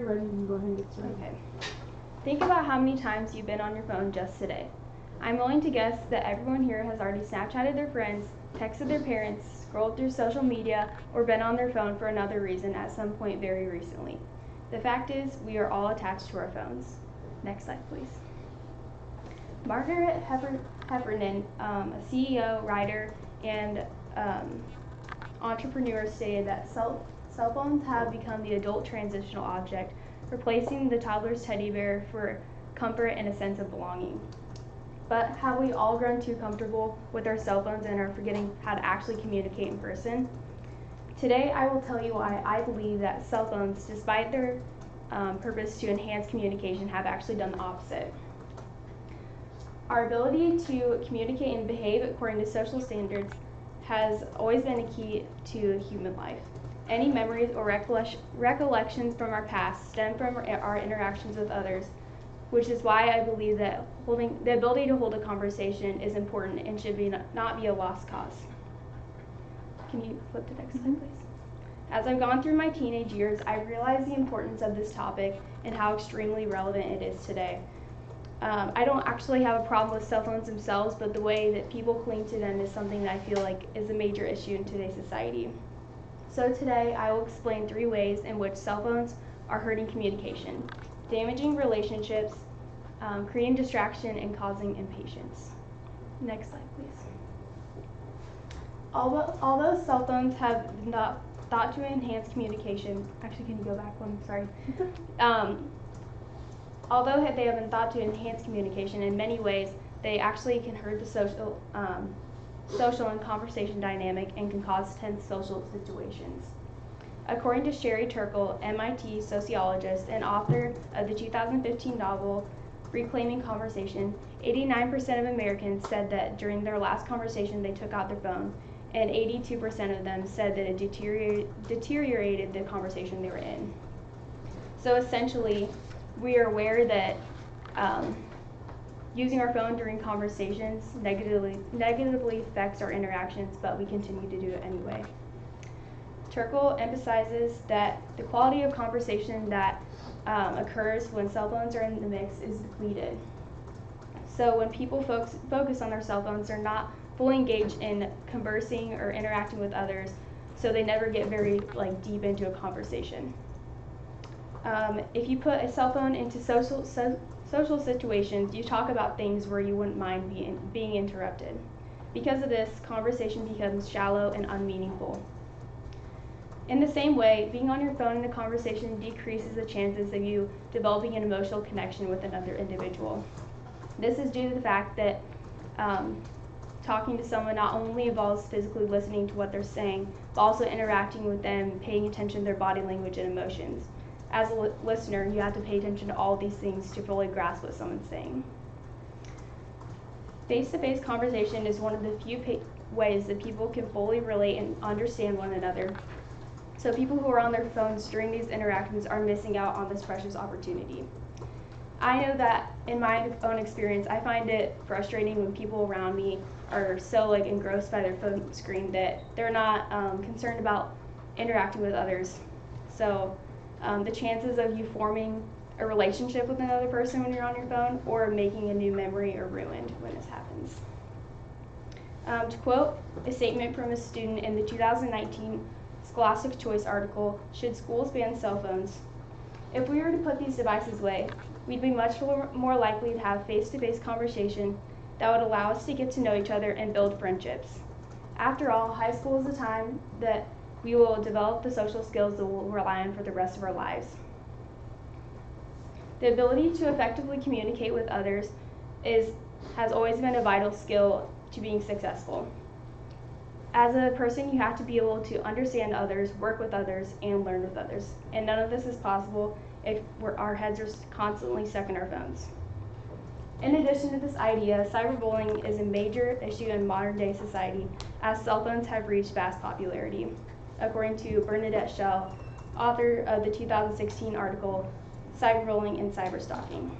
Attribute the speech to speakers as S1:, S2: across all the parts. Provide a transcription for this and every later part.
S1: you're ready, you can go ahead and get started.
S2: Okay. Think about how many times you've been on your phone just today. I'm willing to guess that everyone here has already Snapchatted their friends, texted their parents, scrolled through social media, or been on their phone for another reason at some point very recently. The fact is, we are all attached to our phones. Next slide, please. Margaret Heffernan, a CEO, writer, and entrepreneur, stated that cell phones have become the adult transitional object, replacing the toddler's teddy bear for comfort and a sense of belonging. But have we all grown too comfortable with our cell phones and are forgetting how to actually communicate in person? Today, I will tell you why I believe that cell phones, despite their purpose to enhance communication, have actually done the opposite. Our ability to communicate and behave according to social standards has always been a key to human life. Any memories or recollections from our past stem from our interactions with others, which is why I believe that the ability to hold a conversation is important and should not be a lost cause. Can you flip to the next slide, please? As I've gone through my teenage years, I realized the importance of this topic and how extremely relevant it is today. I don't actually have a problem with cell phones themselves, but the way that people cling to them is something that I feel like is a major issue in today's society. So today, I will explain 3 ways in which cell phones are hurting communication, damaging relationships, creating distraction, and causing impatience. Next slide, please. Although cell phones have not thought to enhance communication, actually, can you go back one? Sorry. Although they have been thought to enhance communication, in many ways, they actually can hurt the social and conversation dynamic and can cause tense social situations. According to Sherry Turkle, MIT sociologist and author of the 2015 novel Reclaiming Conversation, 89% of Americans said that during their last conversation they took out their phone, and 82% of them said that it deteriorated the conversation they were in. So essentially, we are aware that using our phone during conversations negatively affects our interactions, but we continue to do it anyway. Turkle emphasizes that the quality of conversation that occurs when cell phones are in the mix is depleted. So when people focus on their cell phones, they're not fully engaged in conversing or interacting with others, so they never get very deep into a conversation. If you put a cell phone into social situations, you talk about things where you wouldn't mind being interrupted. Because of this, conversation becomes shallow and unmeaningful. In the same way, being on your phone in a conversation decreases the chances of you developing an emotional connection with another individual. This is due to the fact that talking to someone not only involves physically listening to what they're saying, but also interacting with them, paying attention to their body language and emotions. As a listener, you have to pay attention to all these things to fully grasp what someone's saying. Face-to-face conversation is one of the few ways that people can fully relate and understand one another. So people who are on their phones during these interactions are missing out on this precious opportunity. I know that in my own experience, I find it frustrating when people around me are so engrossed by their phone screen that they're not concerned about interacting with others. So the chances of you forming a relationship with another person when you're on your phone or making a new memory are ruined when this happens. To quote a statement from a student in the 2019 Scholastic Choice article, "Should Schools Ban Cell Phones?" If we were to put these devices away, we'd be much more likely to have face-to-face conversation that would allow us to get to know each other and build friendships. After all, high school is a time that we will develop the social skills that we'll rely on for the rest of our lives. The ability to effectively communicate with others has always been a vital skill to being successful. As a person, you have to be able to understand others, work with others, and learn with others. And none of this is possible if our heads are constantly stuck in our phones. In addition to this idea, cyberbullying is a major issue in modern day society as cell phones have reached vast popularity, according to Bernadette Schell, author of the 2016 article, Cyberbullying and Cyberstalking.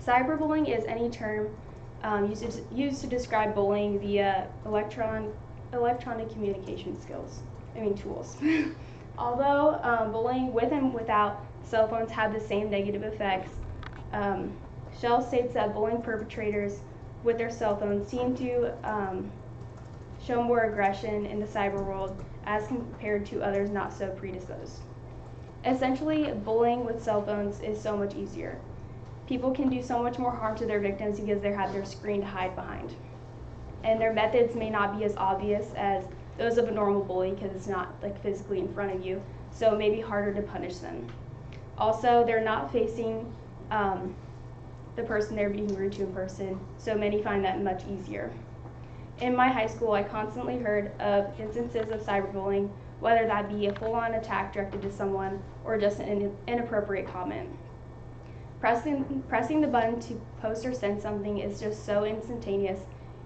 S2: Cyberbullying is any term used to describe bullying via electronic communication tools. Although bullying with and without cell phones have the same negative effects. Shell states that bullying perpetrators with their cell phones seem to show more aggression in the cyber world as compared to others not so predisposed. Essentially, bullying with cell phones is so much easier. People can do so much more harm to their victims because they have their screen to hide behind. And their methods may not be as obvious as those of a normal bully because it's not like physically in front of you, so it may be harder to punish them. Also, they're not facing the person they're being rude to in person, so many find that much easier. In my high school, I constantly heard of instances of cyberbullying, whether that be a full-on attack directed to someone or just an inappropriate comment. Pressing the button to post or send something is just so instantaneous,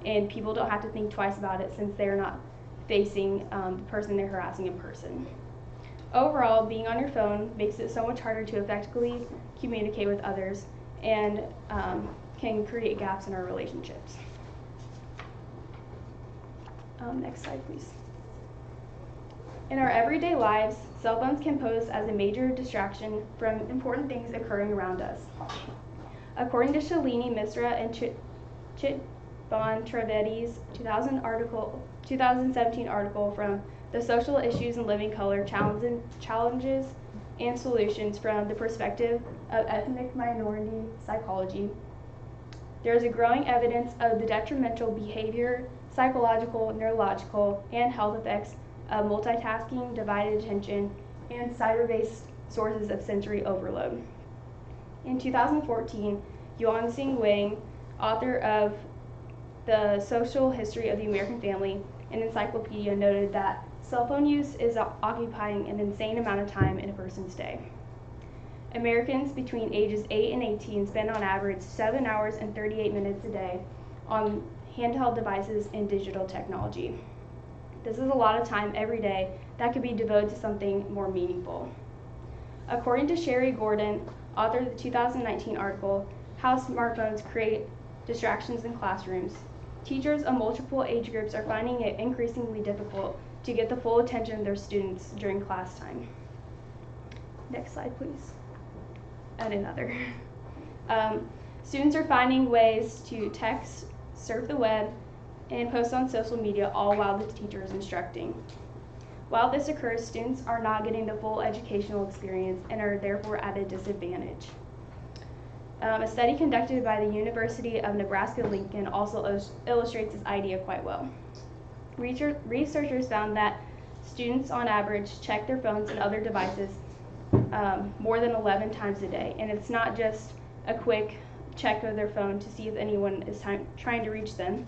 S2: and people don't have to think twice about it since they're not facing the person they're harassing in person. Overall, being on your phone makes it so much harder to effectively communicate with others and can create gaps in our relationships. Next slide, please. In our everyday lives, cell phones can pose as a major distraction from important things occurring around us. According to Shalini Misra and Chitban Trivedi's 2017 article from The Social Issues in Living Color, Challenges and Solutions from the Perspective of Ethnic Minority Psychology, there is a growing evidence of the detrimental behavior, psychological, neurological, and health effects of multitasking, divided attention, and cyber-based sources of sensory overload. In 2014, Yuanxing Wang, author of The Social History of the American Family, an encyclopedia, noted that cell phone use is occupying an insane amount of time in a person's day. Americans between ages 8 and 18 spend on average 7 hours and 38 minutes a day on handheld devices and digital technology. This is a lot of time every day that could be devoted to something more meaningful. According to Sherry Gordon, author of the 2019 article, How Smartphones Create Distractions in Classrooms, teachers of multiple age groups are finding it increasingly difficult to get the full attention of their students during class time. Next slide, please. And another. Students are finding ways to text, surf the web, and post on social media, all while the teacher is instructing. While this occurs, students are not getting the full educational experience and are therefore at a disadvantage. A study conducted by the University of Nebraska-Lincoln also illustrates this idea quite well. Researchers found that students on average check their phones and other devices more than 11 times a day, and it's not just a quick check of their phone to see if anyone is trying to reach them.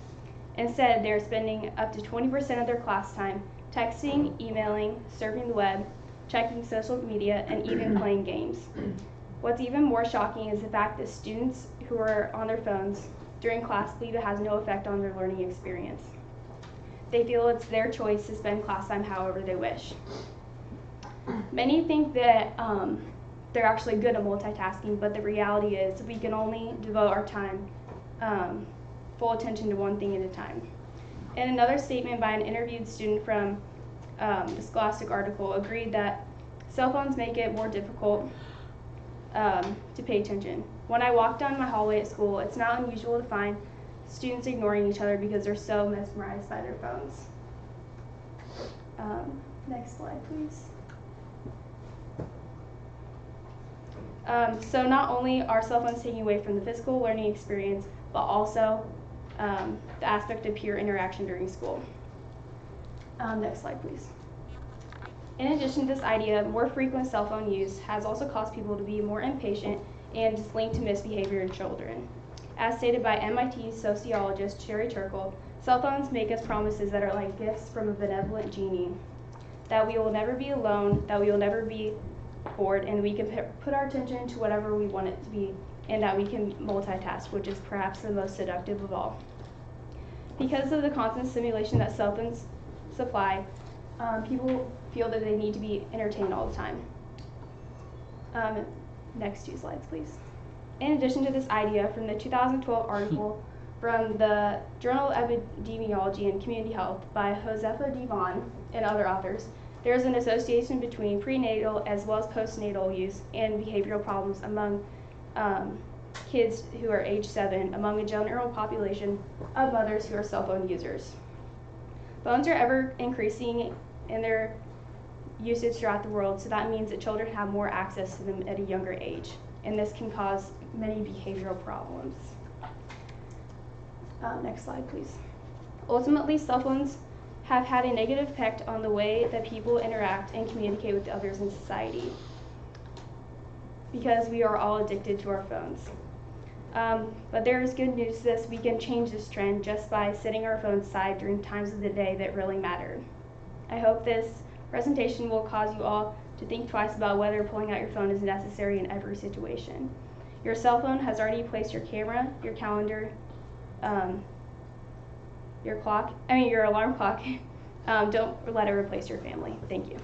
S2: Instead, they're spending up to 20% of their class time texting, emailing, surfing the web, checking social media, and even playing games. What's even more shocking is the fact that students who are on their phones during class believe it has no effect on their learning experience. They feel it's their choice to spend class time however they wish. Many think that they're actually good at multitasking, but the reality is we can only devote our time full attention to one thing at a time. In another statement by an interviewed student from the Scholastic article, agreed that cell phones make it more difficult to pay attention. When I walk down my hallway at school, it's not unusual to find students ignoring each other because they're so mesmerized by their phones. Next slide, please. So not only are cell phones taking away from the physical learning experience, but also the aspect of peer interaction during school. Next slide, please. In addition to this idea, more frequent cell phone use has also caused people to be more impatient and is linked to misbehavior in children. As stated by MIT sociologist Sherry Turkle, cell phones make us promises that are like gifts from a benevolent genie, that we will never be alone, that we will never be bored, and we can put our attention to whatever we want it to be, and that we can multitask, which is perhaps the most seductive of all. Because of the constant stimulation that cell phones supply, people feel that they need to be entertained all the time. Next 2 slides, please. In addition to this idea, from the 2012 article from the Journal of Epidemiology and Community Health by Josefa Devon and other authors, There is an association between prenatal as well as postnatal use and behavioral problems among kids who are age 7 among a general population of mothers who are cell phone users. Phones are ever increasing in their usage throughout the world, so that means that children have more access to them at a younger age, and this can cause many behavioral problems. Next slide, please. Ultimately, cell phones have had a negative effect on the way that people interact and communicate with others in society because we are all addicted to our phones. But there is good news to this. We can change this trend just by setting our phones aside during times of the day that really matter. I hope this presentation will cause you all to think twice about whether pulling out your phone is necessary in every situation. Your cell phone has already replaced your camera, your calendar, your alarm clock. Don't let it replace your family. Thank you.